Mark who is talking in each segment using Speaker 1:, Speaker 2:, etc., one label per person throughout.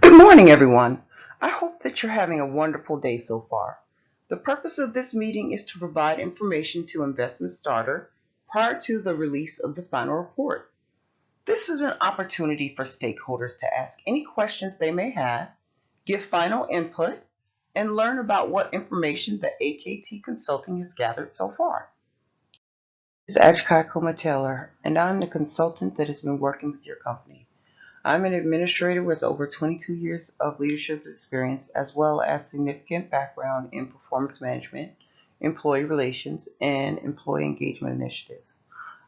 Speaker 1: Good morning, everyone. I hope that you're having a wonderful day so far. The purpose of this meeting is to provide information to Investment Starter prior to the release of the final report. This is an opportunity for stakeholders to ask any questions they may have, give final input, and learn about what information that AKT Consulting has gathered so far. This is Ajkai Koma and I'm the consultant that has been working with your company. I'm an administrator with over 22 years of leadership experience as well as significant background in performance management, employee relations, and employee engagement initiatives.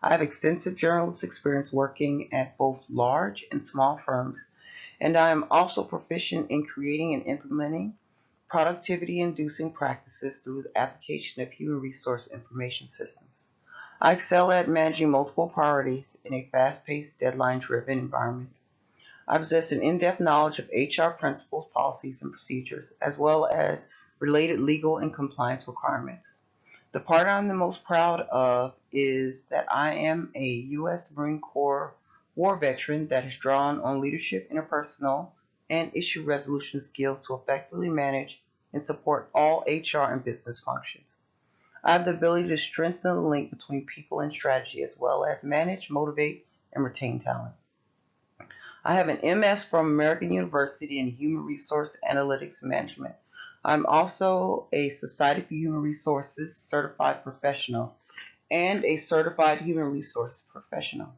Speaker 1: I have extensive journalist experience working at both large and small firms, and I am also proficient in creating and implementing productivity inducing practices through the application of human resource information systems. I excel at managing multiple priorities in a fast paced, deadline driven environment. I possess an in-depth knowledge of HR principles, policies, and procedures, as well as related legal and compliance requirements. The part I'm the most proud of is that I am a U.S. Marine Corps war veteran that has drawn on leadership, interpersonal, and issue resolution skills to effectively manage and support all HR and business functions. I have the ability to strengthen the link between people and strategy, as well as manage, motivate, and retain talent. I have an MS from American University in Human Resource Analytics Management. I'm also a Society for Human Resources certified professional and a certified human resource professional.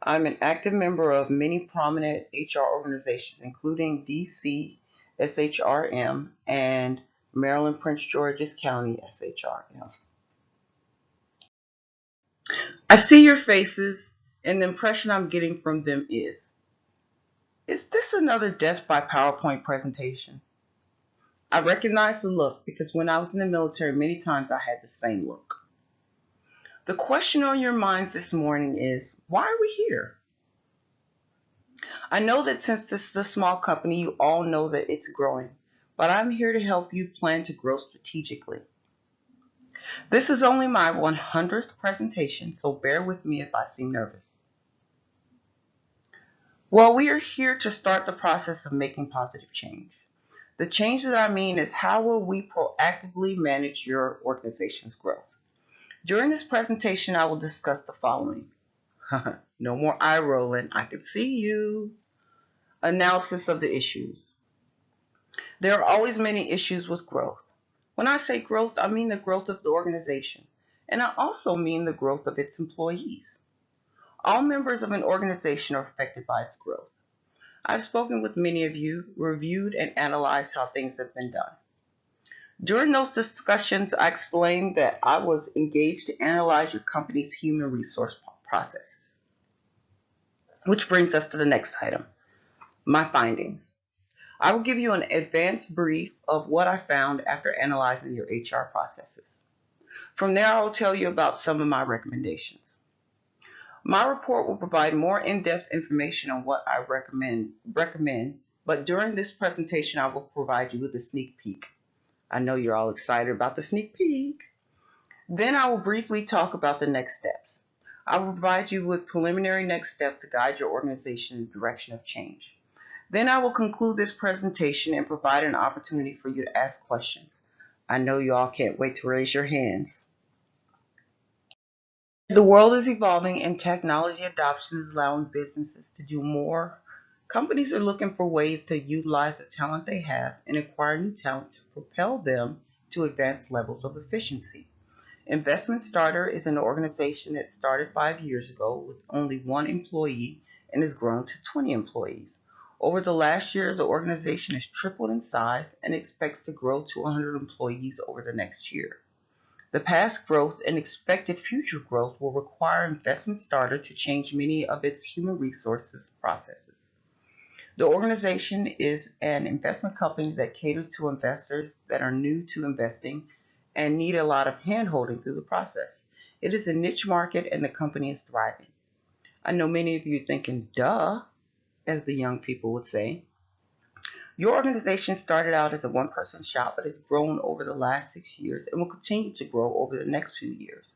Speaker 1: I'm an active member of many prominent HR organizations, including DC SHRM and Maryland Prince George's County SHRM. I see your faces, and the impression I'm getting from them is this another death by PowerPoint presentation? I recognize the look because when I was in the military, many times I had the same look. The question on your minds this morning is why are we here? I know that since this is a small company, you all know that it's growing, but I'm here to help you plan to grow strategically. This is only my 100th presentation, so bear with me if I seem nervous. Well, we are here to start the process of making positive change. The change that I mean is how will we proactively manage your organization's growth? During this presentation, I will discuss the following. No more eye rolling, I can see you. Analysis of the issues. There are always many issues with growth. When I say growth, I mean the growth of the organization, and I also mean the growth of its employees. All members of an organization are affected by its growth. I've spoken with many of you, reviewed and analyzed how things have been done. During those discussions, I explained that I was engaged to analyze your company's human resource processes. Which brings us to the next item, my findings. I will give you an advanced brief of what I found after analyzing your HR processes. From there, I will tell you about some of my recommendations. My report will provide more in-depth information on what I recommend, but during this presentation, I will provide you with a sneak peek. I know you're all excited about the sneak peek. Then I will briefly talk about the next steps. I will provide you with preliminary next steps to guide your organization in the direction of change. Then I will conclude this presentation and provide an opportunity for you to ask questions. I know you all can't wait to raise your hands. As the world is evolving and technology adoption is allowing businesses to do more, companies are looking for ways to utilize the talent they have and acquire new talent to propel them to advanced levels of efficiency. Investment Starter is an organization that started 5 years ago with only one employee and has grown to 20 employees. Over the last year, the organization has tripled in size and expects to grow to 100 employees over the next year. The past growth and expected future growth will require Investment Starter to change many of its human resources processes. The organization is an investment company that caters to investors that are new to investing and need a lot of handholding through the process. It is a niche market and the company is thriving. I know many of you thinking, duh, as the young people would say. Your organization started out as a one person shop but has grown over the last 6 years and will continue to grow over the next few years.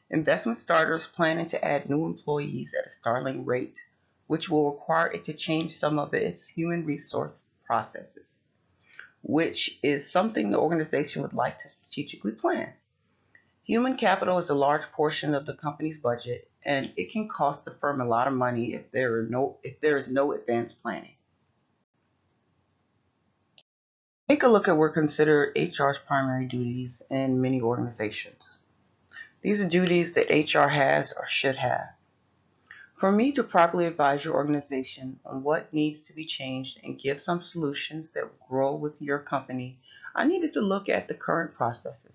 Speaker 1: Investment Starters planning to add new employees at a startling rate which will require it to change some of its human resource processes, which is something the organization would like to strategically plan. Human capital is a large portion of the company's budget, and it can cost the firm a lot of money if there is no advanced planning. Take a look at what are considered HR's primary duties in many organizations. These are duties that HR has or should have. For me to properly advise your organization on what needs to be changed and give some solutions that will grow with your company, I needed to look at the current processes.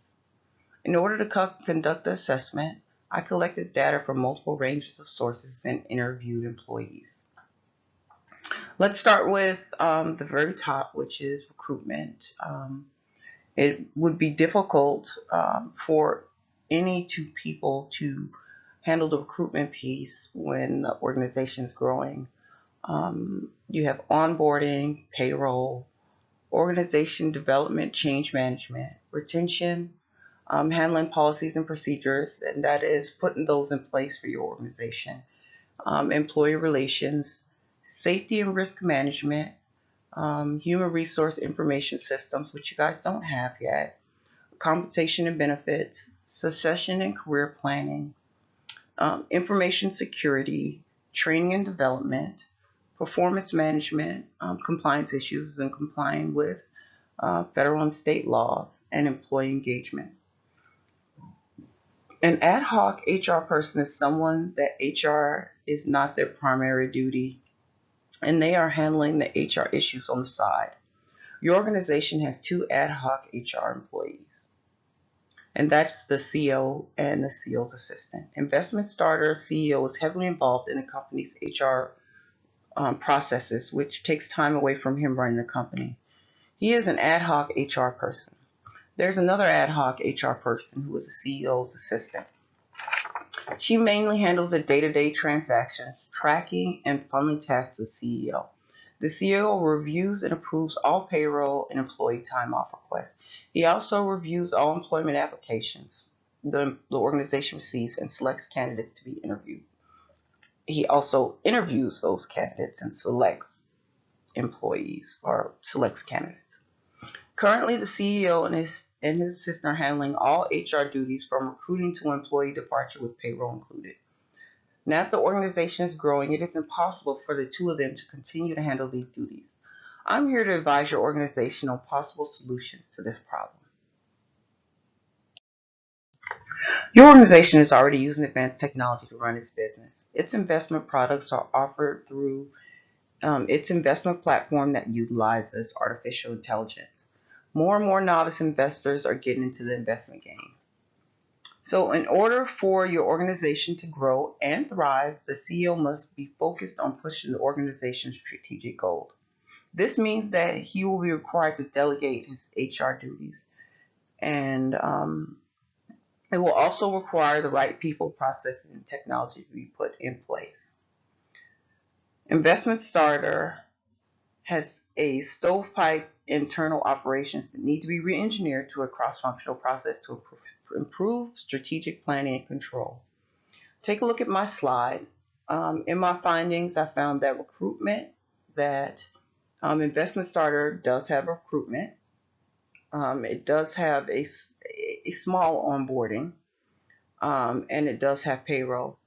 Speaker 1: In order to conduct the assessment, I collected data from multiple ranges of sources and interviewed employees. Let's start with the very top, which is recruitment. It would be difficult for any two people to handle the recruitment piece when the organization is growing. You have onboarding, payroll, organization development, change management, retention, handling policies and procedures, and that is putting those in place for your organization, employee relations, safety and risk management, human resource information systems, which you guys don't have yet, compensation and benefits, succession and career planning, information security, training and development, performance management, compliance issues, and complying with federal and state laws, and employee engagement. An ad hoc HR person is someone that HR is not their primary duty, and they are handling the HR issues on the side. Your organization has two ad hoc HR employees, and that's the CEO and the CEO's assistant. Investment Starter CEO is heavily involved in the company's HR processes, which takes time away from him running the company. He is an ad hoc HR person. There's another ad hoc HR person who is the CEO's assistant. She mainly handles the day-to-day transactions, tracking, and funneling tasks to the CEO. The CEO reviews and approves all payroll and employee time off requests. He also reviews all employment applications the organization receives and selects candidates to be interviewed. He also interviews those candidates and selects employees or selects candidates. Currently, the CEO and his assistant are handling all HR duties from recruiting to employee departure with payroll included. Now that the organization is growing, it is impossible for the two of them to continue to handle these duties. I'm here to advise your organization on possible solutions to this problem. Your organization is already using advanced technology to run its business. Its investment products are offered through its investment platform that utilizes artificial intelligence. More and more novice investors are getting into the investment game. So, in order for your organization to grow and thrive, the CEO must be focused on pushing the organization's strategic goals. This means that he will be required to delegate his HR duties, and it will also require the right people, processes, and technology to be put in place. Investment Starter has a stovepipe internal operations that need to be re-engineered to a cross-functional process to improve strategic planning and control. Take a look at my slide. In my findings, I found that Investment Starter does have recruitment. It does have a small onboarding, and it does have payroll.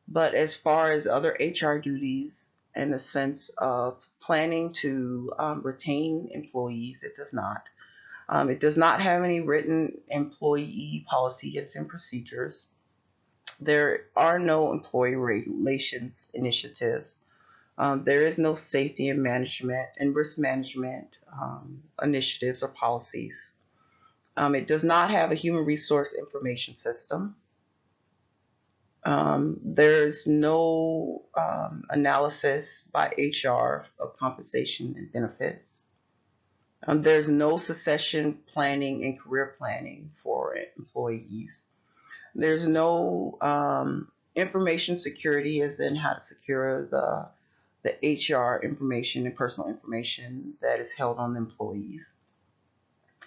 Speaker 1: But as far as other HR duties in the sense of planning to retain employees, it does not. It does not have any written employee policies and procedures. There are no employee relations initiatives. There is no safety and management and risk management initiatives or policies. It does not have a human resource information system. There's no analysis by HR of compensation and benefits. There's no succession planning and career planning for employees. There's no information security, as in how to secure the HR information and personal information that is held on the employees.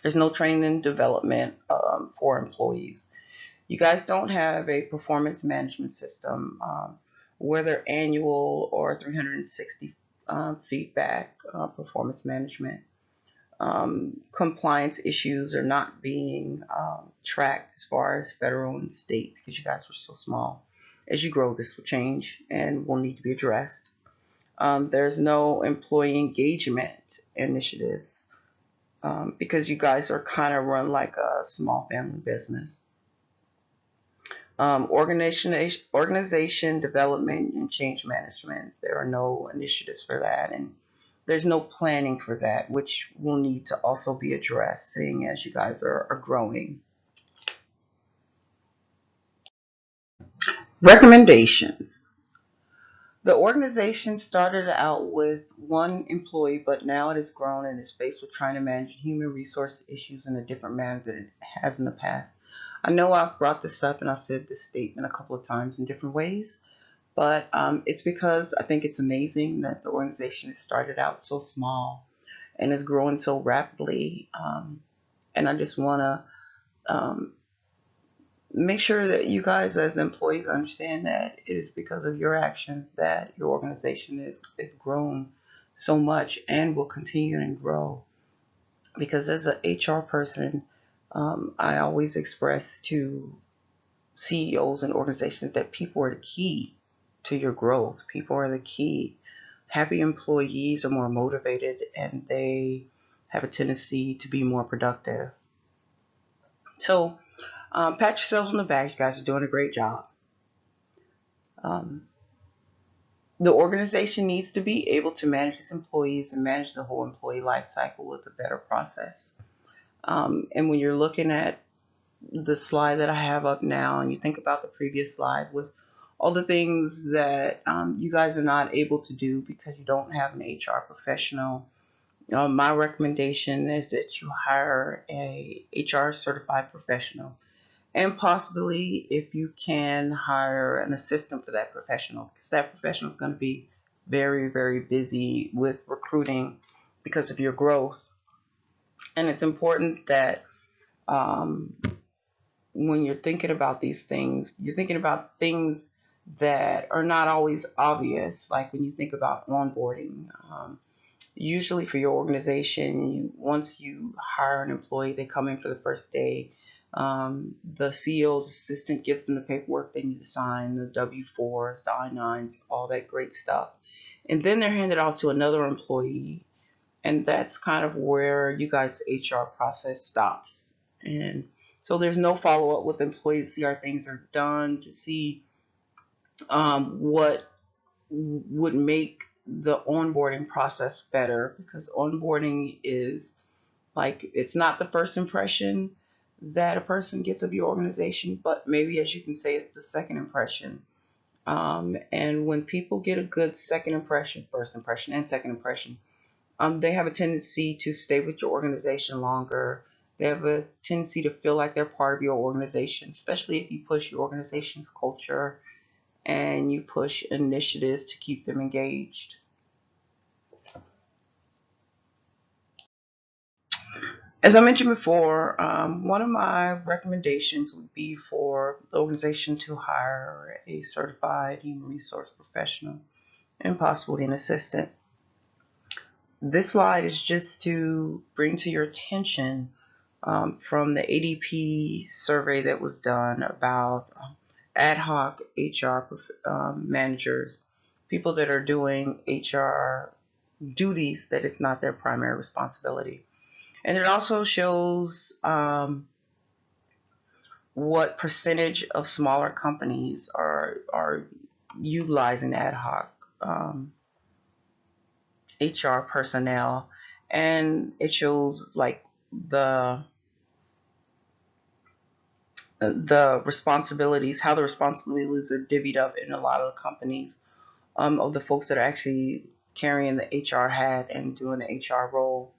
Speaker 1: There's no training and development for employees. You guys don't have a performance management system. whether annual or 360 feedback, performance management. Compliance issues are not being tracked as far as federal and state because you guys were so small. As you grow, this will change and will need to be addressed. There's no employee engagement initiatives because you guys are kind of run like a small family business. Organization development and change management. There are no initiatives for that, and there's no planning for that, which will need to also be addressed, seeing as you guys are growing. Recommendations. The organization started out with one employee, but now it has grown and is faced with trying to manage human resource issues in a different manner than it has in the past. I know I've brought this up and I've said this statement a couple of times in different ways, but it's because I think it's amazing that the organization has started out so small and is growing so rapidly. And I just want to make sure that you guys, as employees, understand that it is because of your actions that your organization is grown so much and will continue and grow. Because as an HR person, I always express to CEOs and organizations that people are the key to your growth. People are the key. Happy employees are more motivated and they have a tendency to be more productive. So, pat yourselves on the back. You guys are doing a great job. Um, the organization needs to be able to manage its employees and manage the whole employee life cycle with a better process. And when you're looking at the slide that I have up now, and you think about the previous slide with all the things that you guys are not able to do because you don't have an HR professional, my recommendation is that you hire a HR certified professional, and possibly if you can hire an assistant for that professional, because that professional is going to be very, very busy with recruiting because of your growth. And it's important that um, when you're thinking about these things, you're thinking about things that are not always obvious, like when you think about onboarding. Usually for your organization, once you hire an employee, they come in for the first day. The CEO's assistant gives them the paperwork they need to sign, the W-4s, the I-9s, all that great stuff. And then they're handed off to another employee, and that's kind of where you guys' HR process stops. And so there's no follow up with employees to see how things are done, to see what would make the onboarding process better, because onboarding is like it's not the first impression that a person gets of your organization, but maybe as you can say, it's the second impression. And when people get a good second impression, first impression, and second impression, they have a tendency to stay with your organization longer. They have a tendency to feel like they're part of your organization, especially if you push your organization's culture and you push initiatives to keep them engaged. As I mentioned before, one of my recommendations would be for the organization to hire a certified human resource professional and possibly an assistant. This slide is just to bring to your attention from the ADP survey that was done about ad hoc HR managers, people that are doing HR duties that is not their primary responsibility. And it also shows what percentage of smaller companies are utilizing ad hoc HR personnel, and it shows like the responsibilities, how the responsibilities are divvied up in a lot of the companies of the folks that are actually carrying the HR hat and doing the HR role.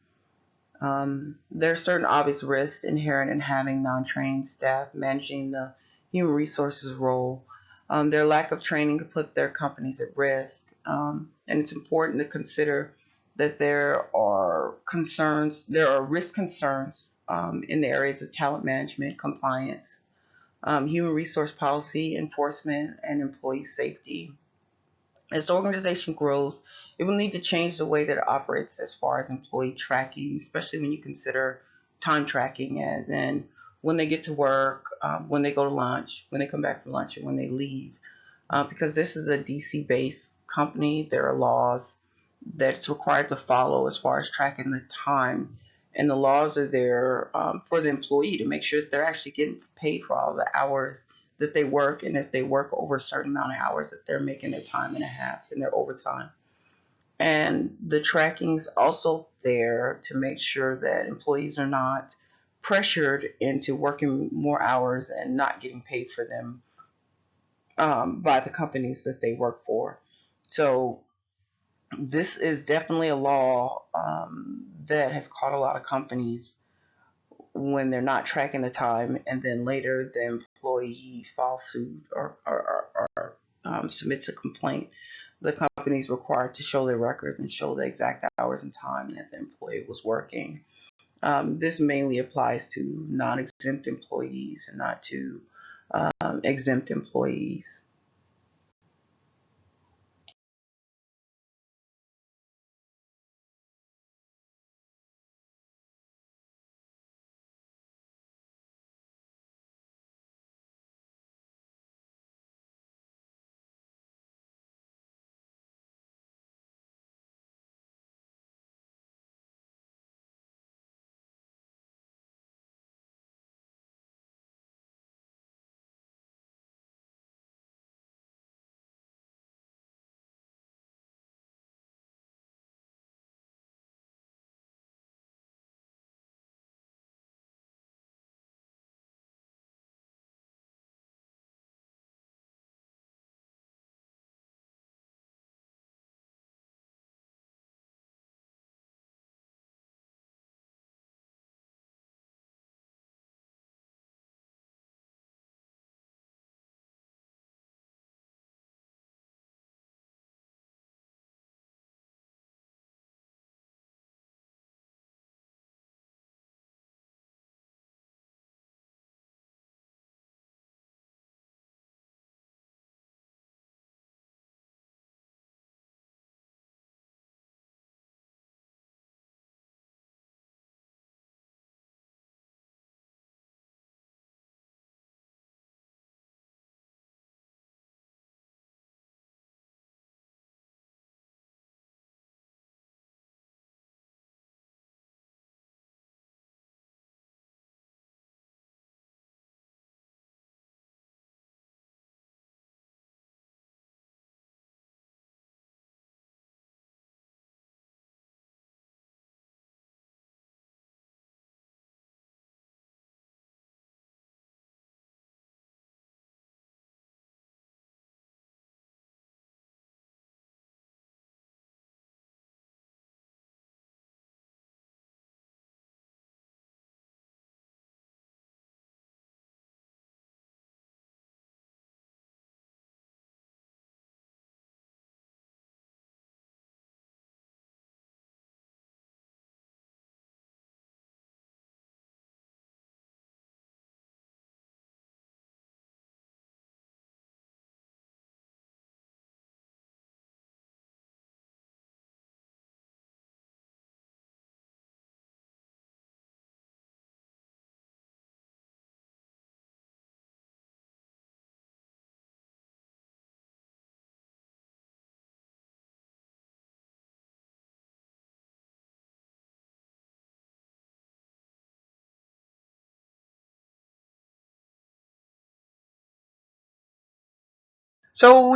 Speaker 1: There are certain obvious risks inherent in having non-trained staff managing the human resources role. Their lack of training could put their companies at risk, and it's important to consider that there are risk concerns in the areas of talent management, compliance, human resource policy enforcement, and employee safety. As the organization grows, it will need to change the way that it operates as far as employee tracking, especially when you consider time tracking, as in when they get to work, when they go to lunch, when they come back from lunch, and when they leave. Because this is a DC based company, there are laws that it's required to follow as far as tracking the time. And the laws are there for the employee to make sure that they're actually getting paid for all the hours that they work. And if they work over a certain amount of hours, that they're making their time and a half and their overtime. And the tracking is also there to make sure that employees are not pressured into working more hours and not getting paid for them by the companies that they work for. So this is definitely a law that has caught a lot of companies when they're not tracking the time, and then later the employee files suit or submits a complaint. The company is required to show their records and show the exact hours and time that the employee was working. This mainly applies to non-exempt employees and not to exempt employees. So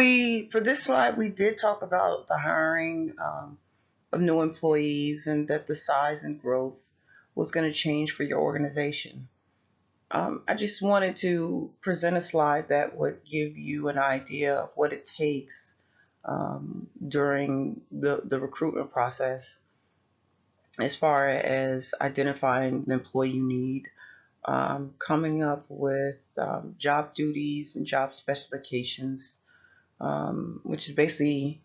Speaker 1: for this slide, we did talk about the hiring of new employees and that the size and growth was going to change for your organization. I just wanted to present a slide that would give you an idea of what it takes during the recruitment process as far as identifying the employee you need, coming up with job duties and job specifications, which is basically,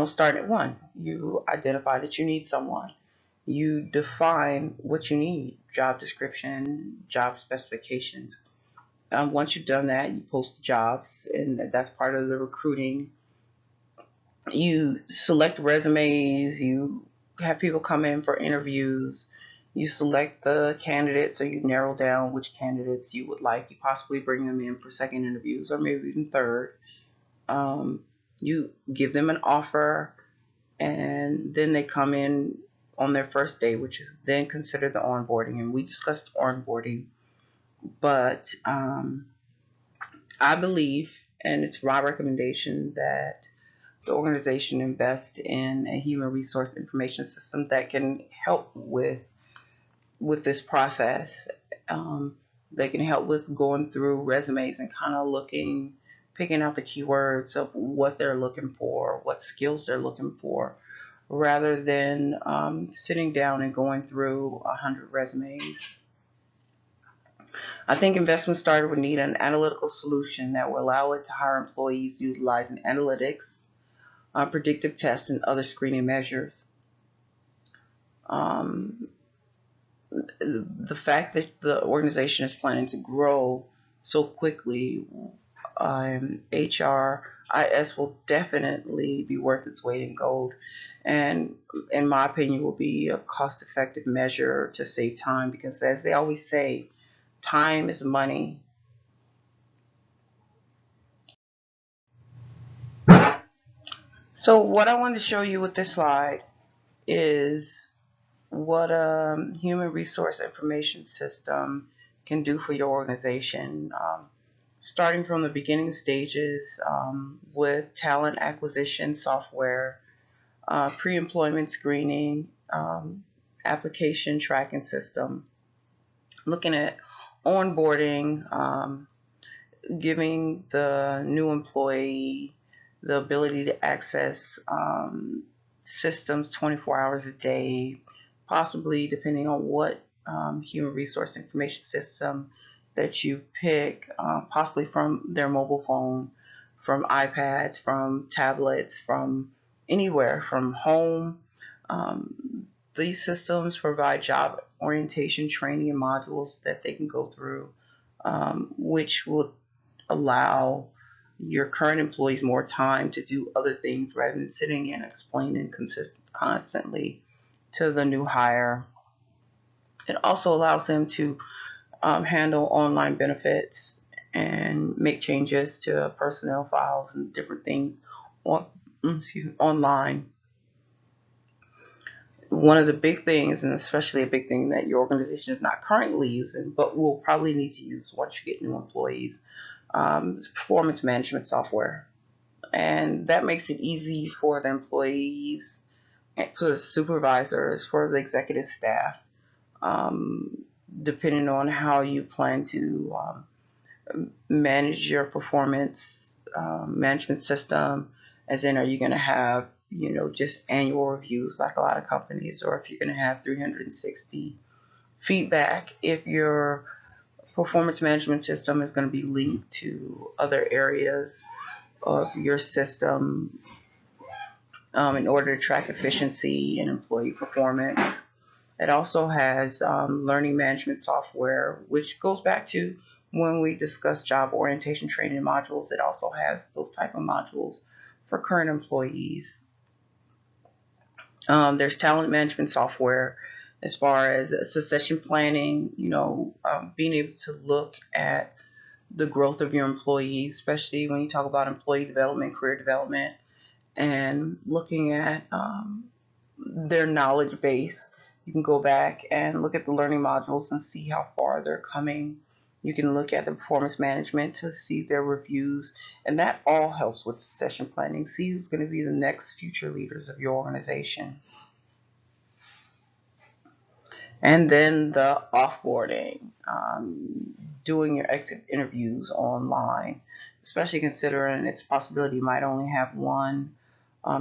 Speaker 1: start at one. You identify that you need someone. You define what you need, job description, job specifications. Once you've done that, you post the jobs, and that's part of the recruiting You select resumes, you have people come in for interviews, you select the candidates, so you narrow down which candidates you would like. You possibly bring them in for second interviews or maybe even third. Um, you give them an offer, and then they come in on their first day, which is then considered the onboarding. And we discussed onboarding, but I believe, and it's my recommendation, that the organization invest in a human resource information system that can help with this process. Um, they can help with going through resumes and kind of looking, picking out the keywords of what they're looking for, what skills they're looking for, rather than sitting down and going through 100 resumes. I think Investment Starter would need an analytical solution that will allow it to hire employees utilizing analytics, predictive tests, and other screening measures. Um, the fact that the organization is planning to grow so quickly, HRIS will definitely be worth its weight in gold. And in my opinion, will be a cost effective measure to save time because, as they always say, time is money. So, what I want to show you with this slide is what a human resource information system can do for your organization. Starting from the beginning stages with talent acquisition software, pre-employment screening, application tracking system, looking at onboarding, giving the new employee the ability to access systems 24 hours a day, possibly depending on what human resource information system that you pick, possibly from their mobile phone, from iPads, from tablets, from anywhere, from home. These systems provide job orientation training and modules that they can go through, which will allow your current employees more time to do other things rather than sitting and explaining constantly to the new hire. It also allows them to handle online benefits and make changes to personnel files and different things on, online. One of the big things, and especially a big thing that your organization is not currently using, but will probably need to use once you get new employees, is performance management software. And that makes it easy for the employees, for the supervisors, for the executive staff, um, depending on how you plan to manage your performance management system. As in, are you going to have just annual reviews like a lot of companies, or if you're going to have 360 feedback, if your performance management system is going to be linked to other areas of your system in order to track efficiency and employee performance. It also has learning management software, which goes back to when we discussed job orientation training modules. It also has those type of modules for current employees. There's talent management software as far as succession planning, being able to look at the growth of your employees, especially when you talk about employee development, career development, and looking at their knowledge base. You can go back and look at the learning modules and see how far they're coming. You can look at the performance management to see their reviews, and that all helps with succession planning. See who's going to be the next future leaders of your organization. And then the offboarding, doing your exit interviews online, especially considering its possibility you might only have one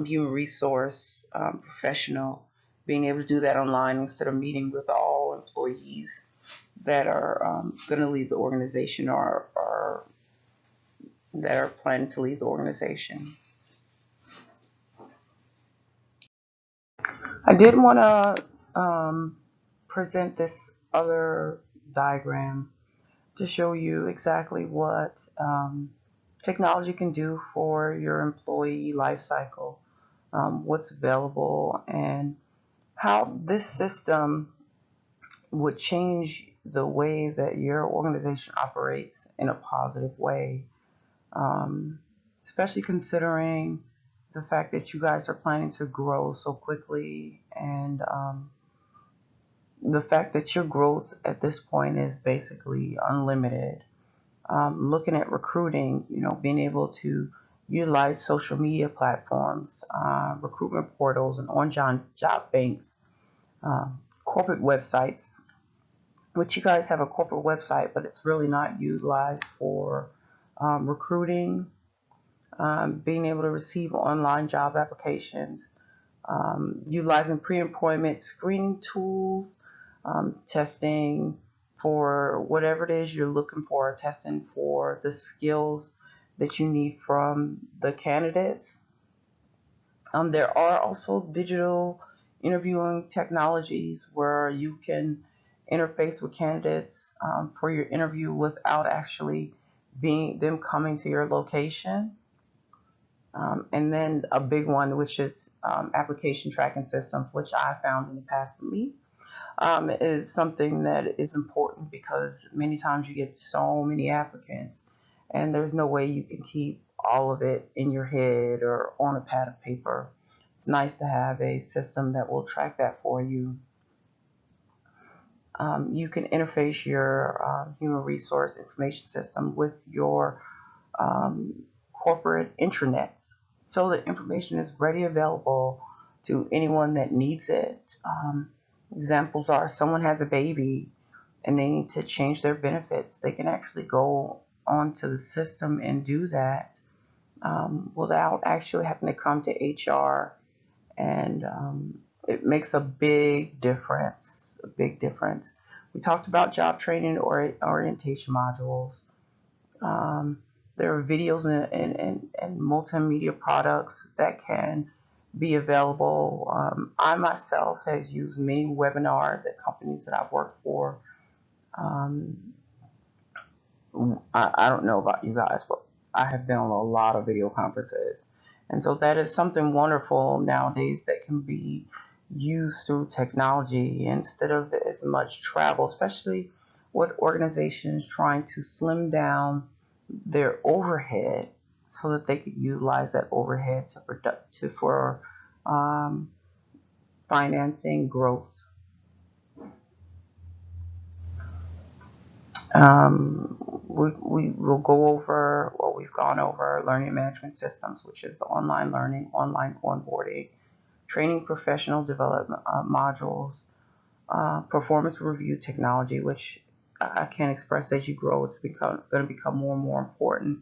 Speaker 1: human resource professional, being able to do that online instead of meeting with all employees that are going to leave the organization or that are planning to leave the organization. I did want to present this other diagram to show you exactly what technology can do for your employee life cycle. what's available, and how this system would change the way that your organization operates in a positive way, um, especially considering the fact that you guys are planning to grow so quickly, and the fact that your growth at this point is basically unlimited. Looking at recruiting, being able to utilize social media platforms, recruitment portals, and on job banks, corporate websites, which you guys have a corporate website, but it's really not utilized for recruiting, being able to receive online job applications, utilizing pre-employment screening tools, testing for whatever it is you're looking for, testing for the skills that you need from the candidates. There are also digital interviewing technologies where you can interface with candidates for your interview without actually being them coming to your location. And then a big one, which is application tracking systems, which I found in the past for me, is something that is important because many times you get so many applicants, and there's no way you can keep all of it in your head or on a pad of paper. It's nice to have a system that will track that for you. You can interface your human resource information system with your corporate intranets so that information is ready available to anyone that needs it. Examples are someone has a baby and they need to change their benefits. They can actually go onto the system and do that without actually having to come to HR. And it makes a big difference, a big difference. We talked about job training or orientation modules. There are videos and multimedia products that can be available. I myself have used many webinars at companies that I've worked for. Um, I don't know about you guys, but I have been on a lot of video conferences. And so that is something wonderful nowadays that can be used through technology instead of as much travel, especially with organizations trying to slim down their overhead so that they could utilize that overhead for um, financing growth. We will go over what we've gone over: learning management systems, which is the online learning, online onboarding, training professional development modules, performance review technology, which I can't express as you grow. It's going to become more and more important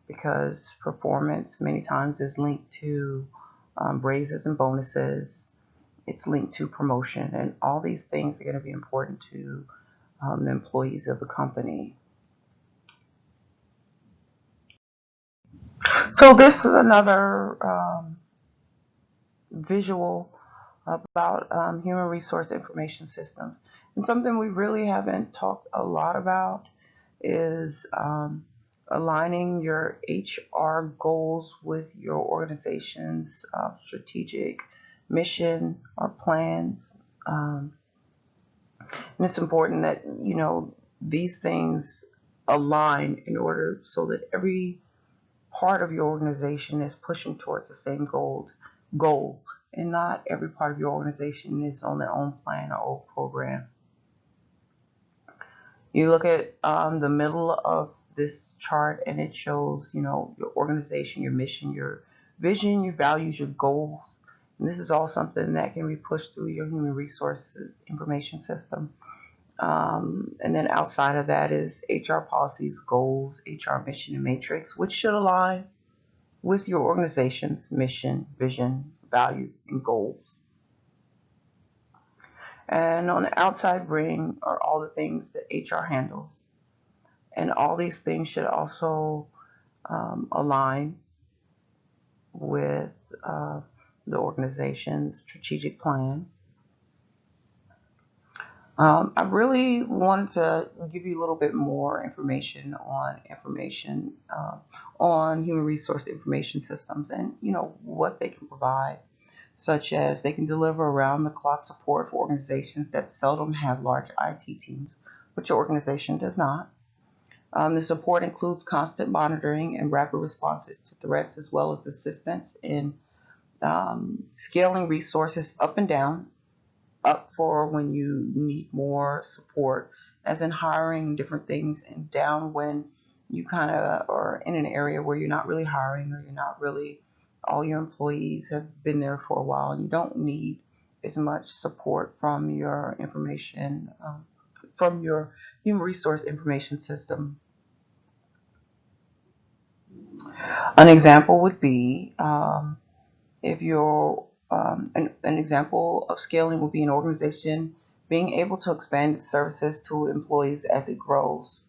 Speaker 1: because performance many times is linked to raises and bonuses. It's linked to promotion, and all these things are going to be important to the employees of the company. So this is another visual about human resource information systems. And something we really haven't talked a lot about is aligning your HR goals with your organization's strategic mission or plans. And it's important that, these things align in order so that every part of your organization is pushing towards the same goal, and not every part of your organization is on their own plan or own program. You look at the middle of this chart and it shows, your organization, your mission, your vision, your values, your goals. And this is all something that can be pushed through your human resources information system. And then outside of that is HR policies, goals, HR mission, and matrix, which should align with your organization's mission, vision, values, and goals. And on the outside ring are all the things that HR handles. And all these things should also align with the organization's strategic plan. I really wanted to give you a little bit more information on human resource information systems and what they can provide. such as they can deliver around-the-clock support for organizations that seldom have large IT teams, which your organization does not. The support includes constant monitoring and rapid responses to threats, as well as assistance in scaling resources up and down, up for when you need more support, as in hiring different things, and down when you kind of are in an area where you're not really hiring, or you're not really, all your employees have been there for a while and you don't need as much support from your information, from your human resource information system. An example would be if you're an example of scaling would be an organization being able to expand its services to employees as it grows.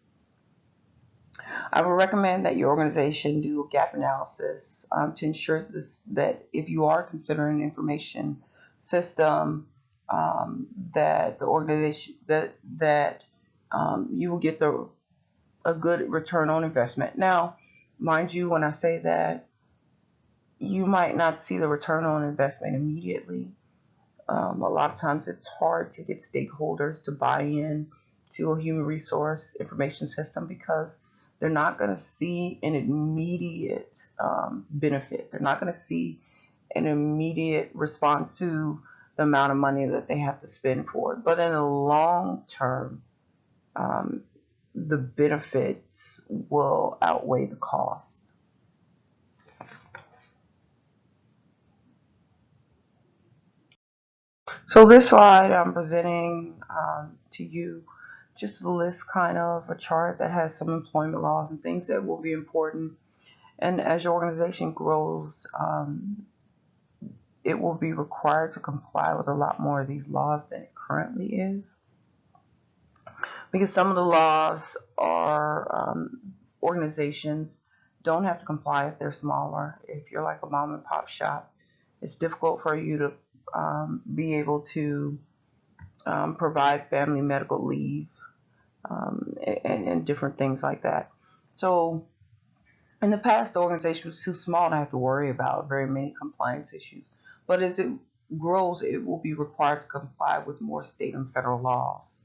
Speaker 1: I would recommend that your organization do a gap analysis to ensure that if you are considering an information system, that the organization that you will get a good return on investment. Now, mind you, when I say that, you might not see the return on investment immediately. A lot of times it's hard to get stakeholders to buy in to a human resource information system because they're not going to see an immediate benefit. They're not going to see an immediate response to the amount of money that they have to spend for it. But in the long term, um, the benefits will outweigh the cost. So this slide I'm presenting to you just a list, kind of a chart that has some employment laws and things that will be important. And as your organization grows, it will be required to comply with a lot more of these laws than it currently is. Because some of the laws are organizations don't have to comply if they're smaller. If you're like a mom and pop shop, it's difficult for you to be able to provide family medical leave and different things like that. So in the past, the organization was too small to have to worry about very many compliance issues. But as it grows, it will be required to comply with more state and federal laws.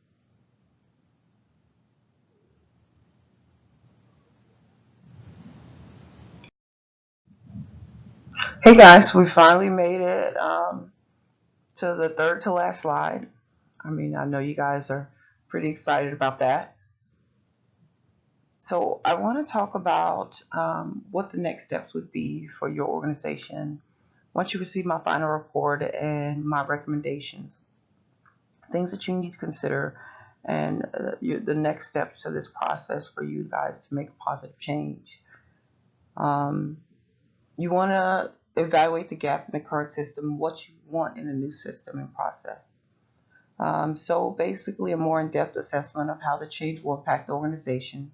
Speaker 1: Hey guys, we finally made it to the third to last slide. I mean, I know you guys are pretty excited about that. So I want to talk about what the next steps would be for your organization once you receive my final report and my recommendations, things that you need to consider, and the next steps of this process for you guys to make a positive change. Um, you want to evaluate the gap in the current system, what you want in a new system and process. So basically, a more in-depth assessment of how the change will impact the organization.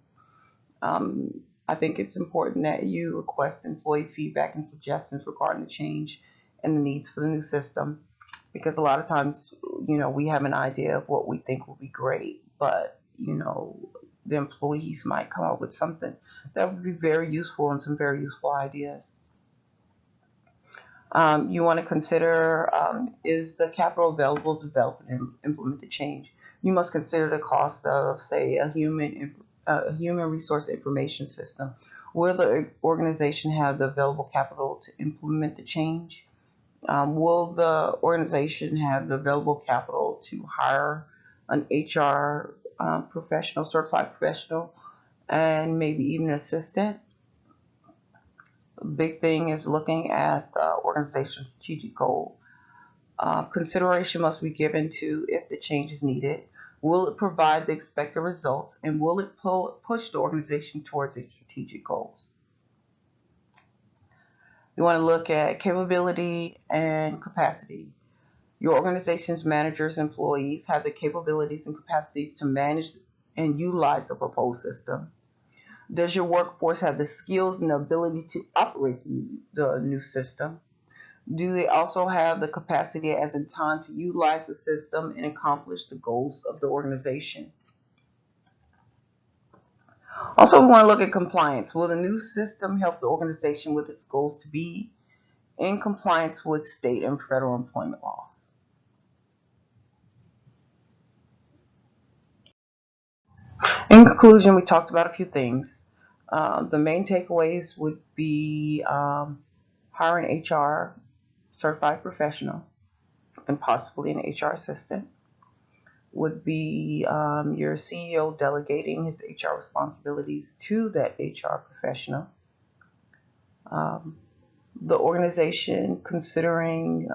Speaker 1: I think it's important that you request employee feedback and suggestions regarding the change and the needs for the new system, because a lot of times, we have an idea of what we think will be great, but the employees might come up with something that would be very useful and some very useful ideas. You want to consider, is the capital available to develop and implement the change? You must consider the cost of, say, a human resource information system. Will the organization have the available capital to implement the change? Will the organization have the available capital to hire an HR professional, certified professional, and maybe even an assistant? Big thing is looking at the organization's strategic goal. Consideration must be given to if the change is needed. Will it provide the expected results, and will it push the organization towards its strategic goals? You want to look at capability and capacity. Your organization's managers and employees have the capabilities and capacities to manage and utilize the proposed system. Does your workforce have the skills and the ability to operate the new system? Do they also have the capacity as in time to utilize the system and accomplish the goals of the organization? Also, we want to look at compliance. Will the new system help the organization with its goals to be in compliance with state and federal employment laws. In conclusion, we talked about a few things. The main takeaways would be hire an HR certified professional and possibly an HR assistant. Would be your CEO delegating his HR responsibilities to that HR professional. Um, the organization considering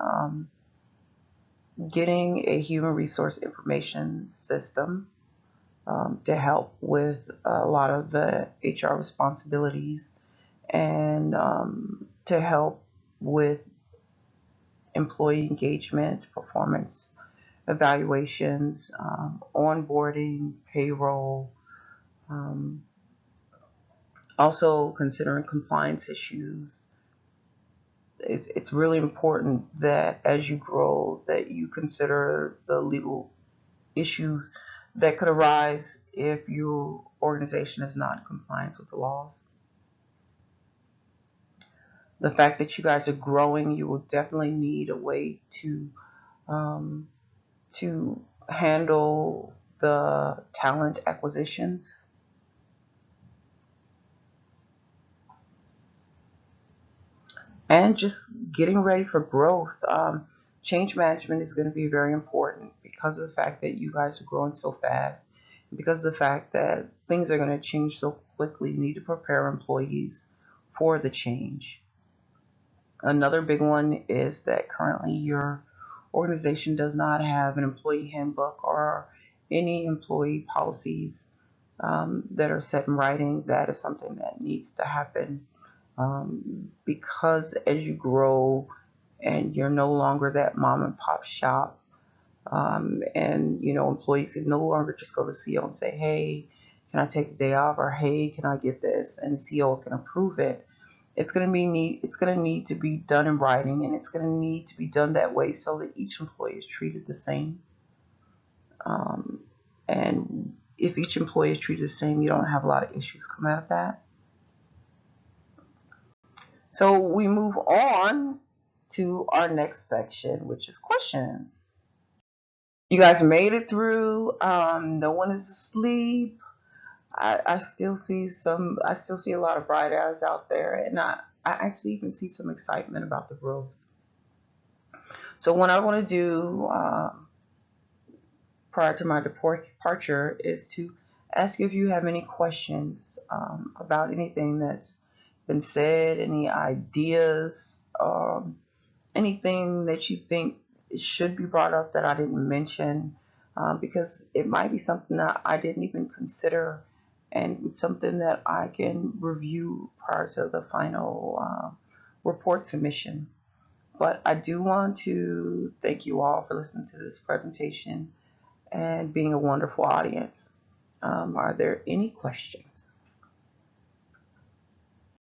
Speaker 1: getting a human resource information system to help with a lot of the HR responsibilities and to help with employee engagement, performance evaluations, onboarding, payroll, um, also considering compliance issues. It's really important that as you grow that you consider the legal issues that could arise if your organization is not in compliance with the laws. The fact that you guys are growing, you will definitely need a way um, to handle the talent acquisitions. And just getting ready for growth. Change management is going to be very important because of the fact that you guys are growing so fast, because of the fact that things are going to change so quickly. You need to prepare employees for the change. Another big one is that currently your organization does not have an employee handbook or any employee policies that are set in writing. That is something that needs to happen because as you grow and you're no longer that mom and pop shop, and employees can no longer just go to CEO and say, hey, can I take a day off, or hey, can I get this, and the CEO can approve it. It's going to need to be done in writing, and it's going to need to be done that way so that each employee is treated the same. And if each employee is treated the same, you don't have a lot of issues come out of that. So we move on to our next section, which is questions. You guys made it through. No one is asleep. I still see some. I still see a lot of bright eyes out there, and I actually even see some excitement about the growth. So what I want to do prior to my departure is to ask if you have any questions about anything that's been said, any ideas, anything that you think should be brought up that I didn't mention, because it might be something that I didn't even consider and something that I can review prior to the final report submission. But I do want to thank you all for listening to this presentation and being a wonderful audience. Are there any questions?